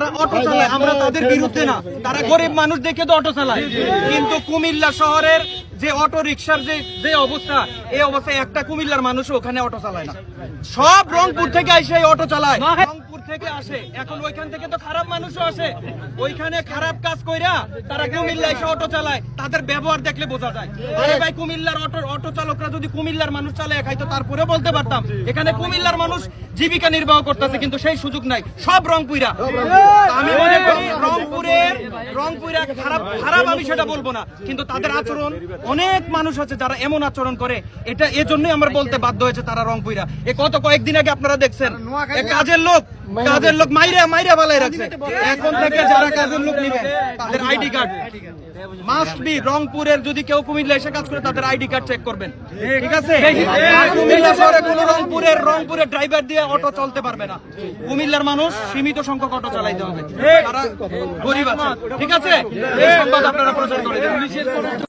যারা অটো চালায় আমরা তাদের বিরুদ্ধে না, তারা গরিব মানুষ দেখে তো অটো চালায়। কিন্তু কুমিল্লা শহরের যে অটো রিক্সার যে অবস্থা, এই অবস্থায় একটা কুমিল্লার মানুষ ওখানে অটো চালায় না, সব রংপুর থেকে এসে অটো চালায়, রংপুর থেকে আসে। এখন ওইখান থেকে তো খারাপ মানুষও আসে, ওইখানে খারাপ কাজ কইরা তারা কুমিল্লা এসে অটো চালায়, তাদের ব্যবহার দেখলে বোঝা যায়। আরে ভাই, কুমিল্লার অটো চালকরা যদি কুমিল্লার মানুষ চালায় খাইতো তারপরে বলতে পারতাম। এখানে কুমিল্লার মানুষ জীবিকা নির্বাহ করতেছে, কিন্তু সেই সুযোগ নাই, সব রংপুরা। আমি মনে করি রংপুরে খারাপ আমি সেটা বলবো না, কিন্তু তাদের আচরণ, অনেক মানুষ আছে যারা এমন আচরণ করে, এটা এজন্যই আমরা বলতে বাধ্য হয়েছে তারা রংপুরা। কয়েকদিন আগে আপনারা দেখছেন কাজের লোক মাইরা বালাই রাখছে। এখন থেকে যারা কাজের লোক নিবে তাদের আইডি কার্ড মাস্ট বি, রংপুরের যদি কেউ কুমিল্লা এসে কাজ করে তাদের আইডি কার্ড চেক করবেন, ঠিক আছে? কুমিল্লা শহরে কোনো রংপুরের ড্রাইভার দিয়ে অটো চলতে পারবে না। কুমিল্লার মানুষ সীমিত সংখ্যক অটো চালাইতে হবে, তারা গরিব আছে, ঠিক আছে? এই সংবাদ আপনারা প্রচার করে দেবেন।